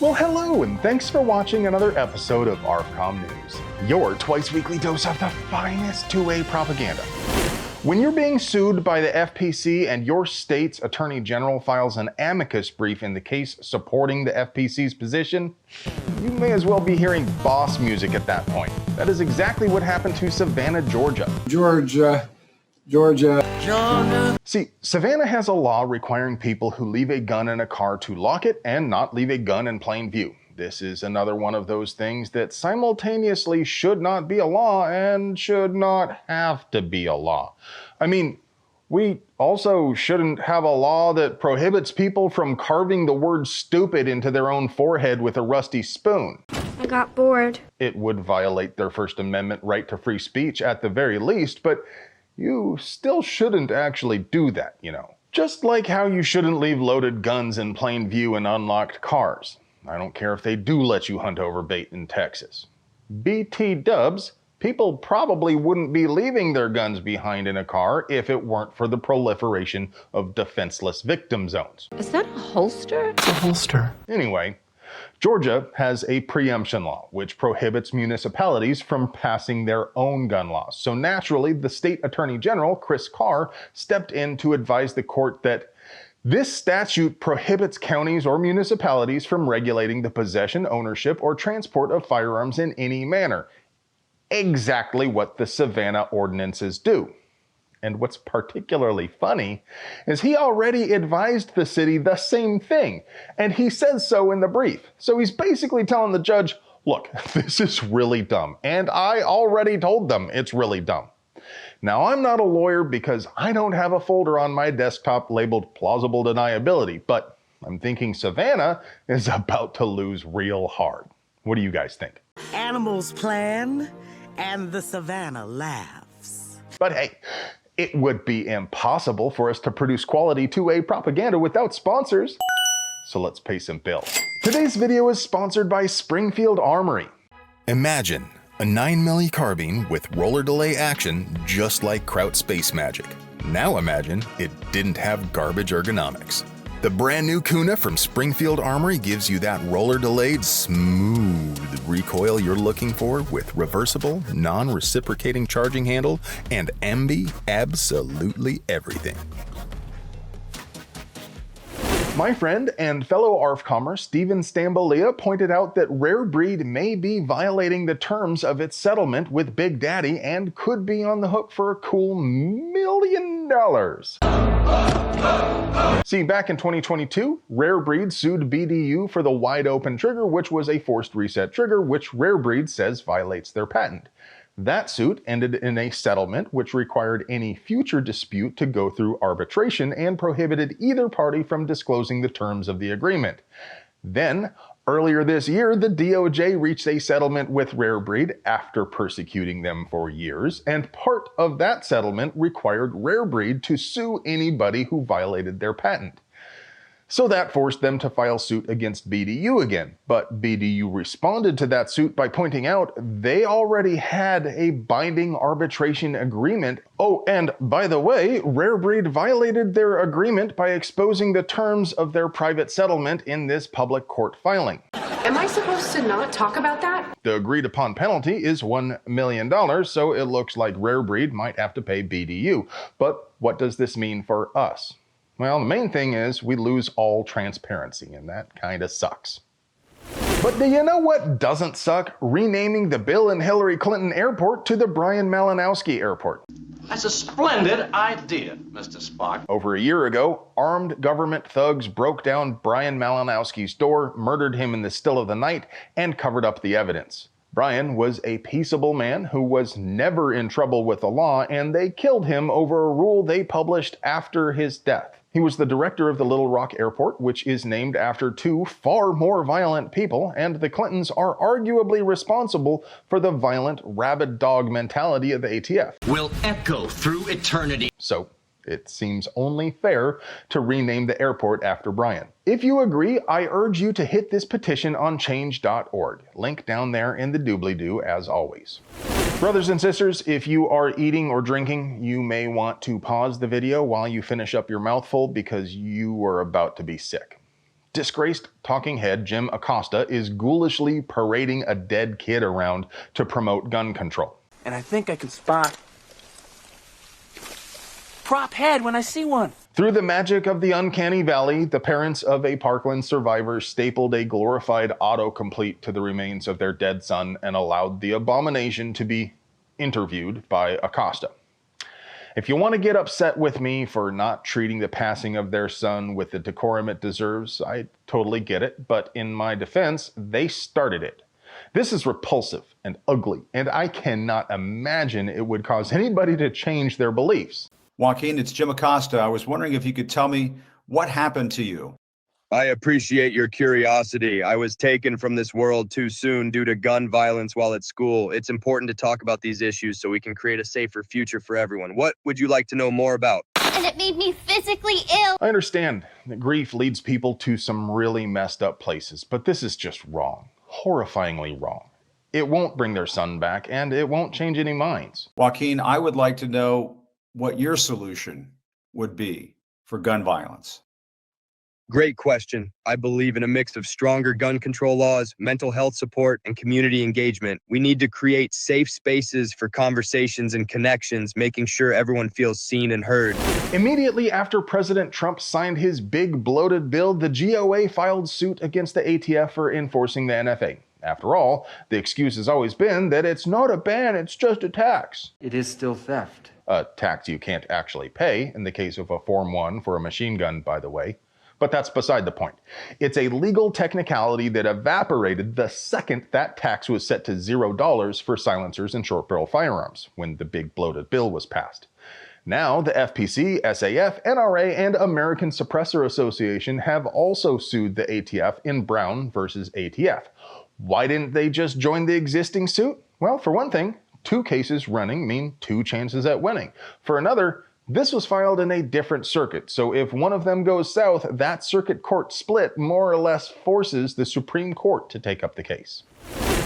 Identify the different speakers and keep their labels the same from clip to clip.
Speaker 1: Well, hello, and thanks for watching another episode of ARFCOM News, your twice-weekly dose of the finest two-way propaganda. When you're being sued by the FPC and your state's attorney general files an amicus brief in the case supporting the FPC's position, you may as well be hearing boss music at that point. That is exactly what happened to Savannah, Georgia. Georgia. See, Savannah has a law requiring people who leave a gun in a car to lock it and not leave a gun in plain view. This is another one of those things that simultaneously should not be a law and should not have to be a law. I mean, we also shouldn't have a law that prohibits people from carving the word stupid into their own forehead with a rusty spoon.
Speaker 2: I got bored.
Speaker 1: It would violate their First Amendment right to free speech at the very least, but you still shouldn't actually do that, you know. Just like how you shouldn't leave loaded guns in plain view in unlocked cars. I don't care if they do let you hunt over bait in Texas. BT dubs, people probably wouldn't be leaving their guns behind in a car if it weren't for the proliferation of defenseless victim zones.
Speaker 2: Is that a holster?
Speaker 3: It's a holster.
Speaker 1: Anyway, Georgia has a preemption law which prohibits municipalities from passing their own gun laws. So naturally, the state attorney general, Chris Carr, stepped in to advise the court that this statute prohibits counties or municipalities from regulating the possession, ownership, or transport of firearms in any manner. Exactly what the Savannah ordinances do. And what's particularly funny is he already advised the city the same thing, and he says so in the brief. So he's basically telling the judge, look, this is really dumb, and I already told them it's really dumb. Now, I'm not a lawyer because I don't have a folder on my desktop labeled plausible deniability, but I'm thinking Savannah is about to lose real hard. What do you guys think?
Speaker 4: Animals plan, and the Savannah laughs.
Speaker 1: But hey, it would be impossible for us to produce quality two-way propaganda without sponsors. So let's pay some bills. Today's video is sponsored by Springfield Armory.
Speaker 5: Imagine a 9mm carbine with roller delay action just like Kraut Space Magic. Now imagine it didn't have garbage ergonomics. The brand new Kuna from Springfield Armory gives you that roller delayed smooth recoil you're looking for with reversible, non-reciprocating charging handle and ambi absolutely everything.
Speaker 1: My friend and fellow ARFCOMer Steven Stambolia pointed out that Rare Breed may be violating the terms of its settlement with Big Daddy and could be on the hook for a cool $1 million. See, back in 2022, Rare Breed sued BDU for the wide open trigger, which was a forced reset trigger, which Rare Breed says violates their patent. That suit ended in a settlement which required any future dispute to go through arbitration and prohibited either party from disclosing the terms of the agreement. Then, earlier this year, the DOJ reached a settlement with Rare Breed after persecuting them for years, and part of that settlement required Rare Breed to sue anybody who violated their patent. So that forced them to file suit against BDU again. But BDU responded to that suit by pointing out they already had a binding arbitration agreement. Oh, and by the way, Rare Breed violated their agreement by exposing the terms of their private settlement in this public court filing.
Speaker 6: Am I supposed to not talk about that?
Speaker 1: The agreed upon penalty is $1 million, so it looks like Rare Breed might have to pay BDU. But what does this mean for us? Well, the main thing is we lose all transparency, and that kind of sucks. But do you know what doesn't suck? Renaming the Bill and Hillary Clinton Airport to the Brian Malinowski Airport.
Speaker 7: That's a splendid idea, Mr. Spock.
Speaker 1: Over a year ago, armed government thugs broke down Brian Malinowski's door, murdered him in the still of the night, and covered up the evidence. Brian was a peaceable man who was never in trouble with the law, and they killed him over a rule they published after his death. He was the director of the Little Rock Airport, which is named after two far more violent people, and the Clintons are arguably responsible for the violent rabid dog mentality of the ATF.
Speaker 8: Will echo through eternity.
Speaker 1: So it seems only fair to rename the airport after Brian. If you agree, I urge you to hit this petition on change.org. Link down there in the doobly-doo as always. Brothers and sisters, if you are eating or drinking, you may want to pause the video while you finish up your mouthful because you are about to be sick. disgraced talking head Jim Acosta is ghoulishly parading a dead kid around to promote gun control.
Speaker 3: And I think I can spot prop head when I see one.
Speaker 1: Through the magic of the uncanny valley, the parents of a Parkland survivor stapled a glorified autocomplete to the remains of their dead son and allowed the abomination to be interviewed by Acosta. If you want to get upset with me for not treating the passing of their son with the decorum it deserves, I totally get it, but in my defense, they started it. This is repulsive and ugly, and I cannot imagine it would cause anybody to change their beliefs.
Speaker 9: Joaquin, it's Jim Acosta. I was wondering if you could tell me what happened to you.
Speaker 10: I appreciate your curiosity. I was taken from this world too soon due to gun violence while at school. It's important to talk about these issues so we can create a safer future for everyone. What would you like to know more about?
Speaker 11: And it made me physically ill.
Speaker 1: I understand that grief leads people to some really messed up places, but this is just wrong. Horrifyingly wrong. It won't bring their son back, and it won't change any minds.
Speaker 9: Joaquin, I would like to know what your solution would be for gun violence.
Speaker 10: Great question. I believe in a mix of stronger gun control laws, mental health support, and community engagement. We need to create safe spaces for conversations and connections, making sure everyone feels seen and heard.
Speaker 1: Immediately after President Trump signed his big bloated bill, the GOA filed suit against the ATF for enforcing the NFA. After all, the excuse has always been that it's not a ban, it's just a tax.
Speaker 3: It is still theft.
Speaker 1: A tax you can't actually pay, in the case of a Form 1 for a machine gun, by the way. But that's beside the point. It's a legal technicality that evaporated the second that tax was set to $0 for silencers and short-barrel firearms, when the big bloated bill was passed. Now, the FPC, SAF, NRA, and American Suppressor Association have also sued the ATF in Brown versus ATF. Why didn't they just join the existing suit? Well, for one thing, 2 cases running mean 2 chances at winning. For another, this was filed in a different circuit, so if one of them goes south, that circuit court split more or less forces the Supreme Court to take up the case.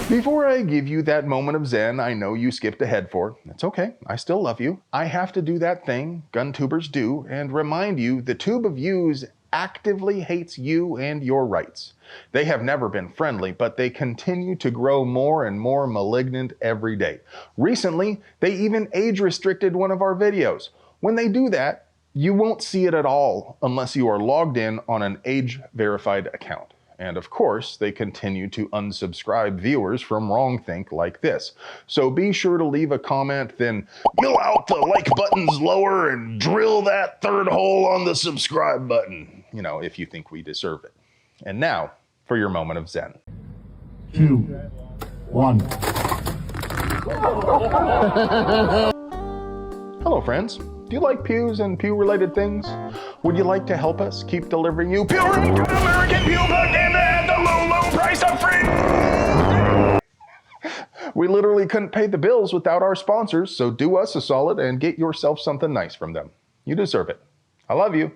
Speaker 1: Before I give you that moment of zen I know you skipped ahead for, it's okay, I still love you. I have to do that thing gun tubers do and remind you the tube of yous actively hates you and your rights. They have never been friendly, but they continue to grow more and more malignant every day. Recently, they even age restricted one of our videos. When they do that, you won't see it at all unless you are logged in on an age-verified account. And of course, they continue to unsubscribe viewers from wrongthink like this. So be sure to leave a comment, then go out the like buttons lower and drill that 3rd hole on the subscribe button. You know, if you think we deserve it. And now, for your moment of zen.
Speaker 12: 2, 1.
Speaker 1: Hello, friends. Do you like pews and pew-related things? Would you like to help us keep delivering you pure American pew propaganda at the low, low price of free? We literally couldn't pay the bills without our sponsors, so do us a solid and get yourself something nice from them. You deserve it. I love you.